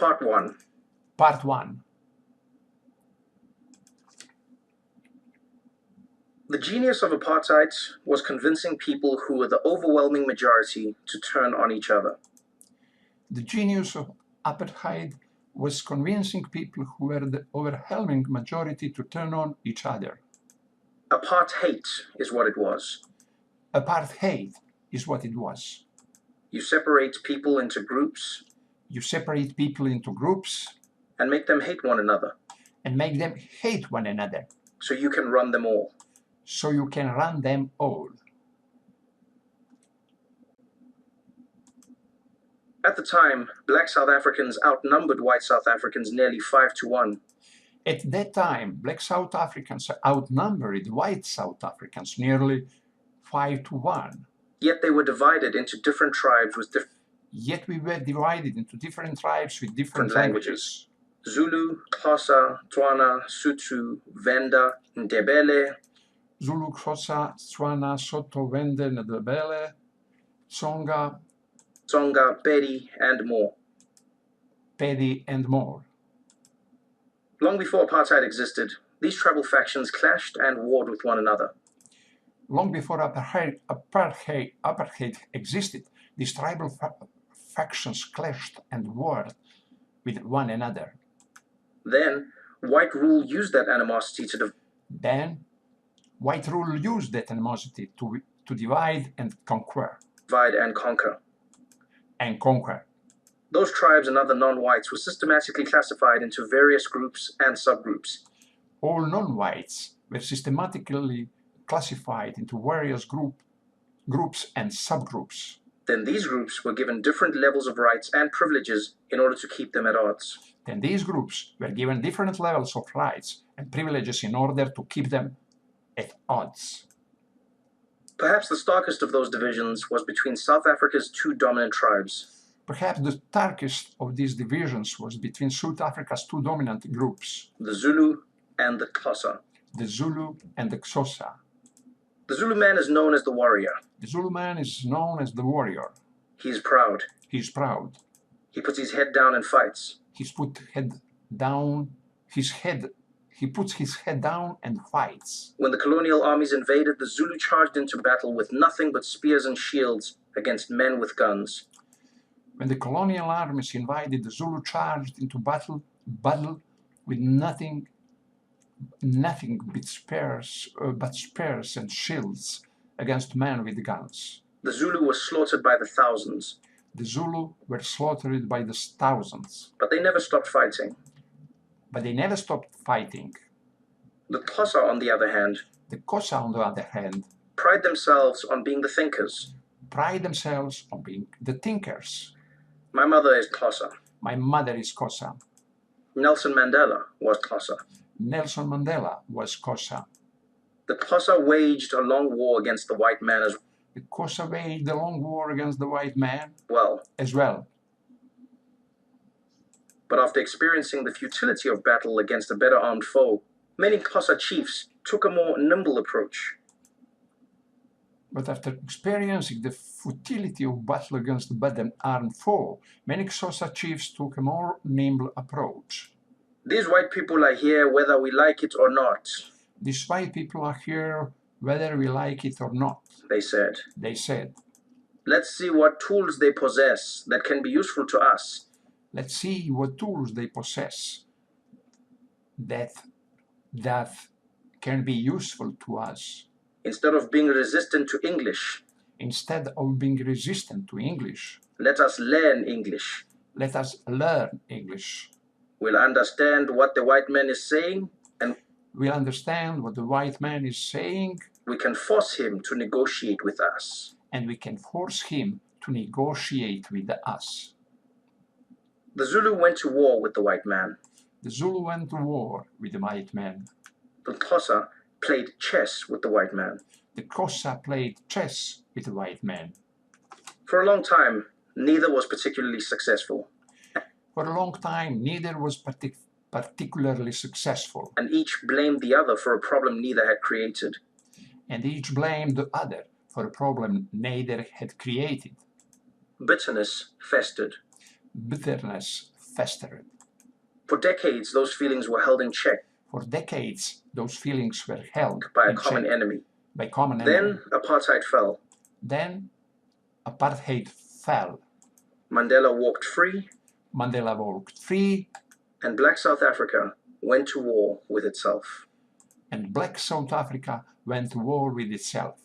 Part 1. Part 1. The genius of apartheid was convincing people who were the overwhelming majority to turn on each other. The genius of apartheid was convincing people who were the overwhelming majority to turn on each other. Apartheid is what it was. Apartheid is what it was. You separate people into groups. You separate people into groups and make them hate one another. And make them hate one another. So you can run them all. So you can run them all. At the time, black South Africans outnumbered white South Africans nearly 5-1. At that time, black South Africans outnumbered white South Africans nearly 5-1. Yet they were divided into different tribes with Yet we were divided into different tribes with different languages. Zulu, Xhosa, Tswana, Sotho, Venda, Ndebele. Zulu, Xhosa, Tswana, Sotho, Venda, Ndebele, Tsonga, Pedi, and more. Pedi and more. Long before apartheid existed, these tribal factions clashed and warred with one another. Long before apartheid existed, these tribal factions clashed and warred with one another. Then, white rule used that animosity to divide and conquer. Those tribes and other non-whites were systematically classified into various groups and subgroups. All non-whites were systematically classified into various groups and subgroups. Then these groups were given different levels of rights and privileges in order to keep them at odds. Then these groups were given different levels of rights and privileges in order to keep them at odds. Perhaps the starkest of those divisions was between South Africa's two dominant tribes. Perhaps the starkest of these divisions was between South Africa's two dominant groups, the Zulu and the Xhosa. The Zulu and the Xhosa. The Zulu man is known as the warrior. The Zulu man is known as the warrior. He is proud. He is proud. He puts his head down and fights. He puts his head down and fights. When the colonial armies invaded, the Zulu charged into battle with nothing but spears and shields against men with guns. When the colonial armies invaded, the Zulu charged into battle with nothing but spears and shields against men with guns. The Zulu were slaughtered by the thousands. The Zulu were slaughtered by the thousands. But they never stopped fighting. The Xhosa, on the other hand, pride themselves on being the thinkers. My mother is Xhosa. My mother is Xhosa. Nelson Mandela was Xhosa. Nelson Mandela was Xhosa. The Xhosa waged a long war against the white man as well. But after experiencing the futility of battle against a better armed foe, many Xhosa chiefs took a more nimble approach. But after experiencing the futility of battle against a better armed foe, many Xhosa chiefs took a more nimble approach. These white people are here whether we like it or not. These white people are here whether we like it or not, they said. Let's see what tools they possess that can be useful to us. Let's see what tools they possess that can be useful to us. Instead of being resistant to English. Let us learn English. We'll understand what the white man is saying, and we can force him to negotiate with us. The Zulu went to war with the white man. The Xhosa played chess with the white man. For a long time, neither was particularly successful. And each blamed the other for a problem neither had created. Bitterness festered. festered. For decades, those feelings were held in check For decades, those feelings were held by a in common check enemy. by common enemy. Then apartheid fell. Then apartheid fell. Mandela walked free, Mandela walked free, and Black South Africa went to war with itself. and Black South Africa went to war with itself.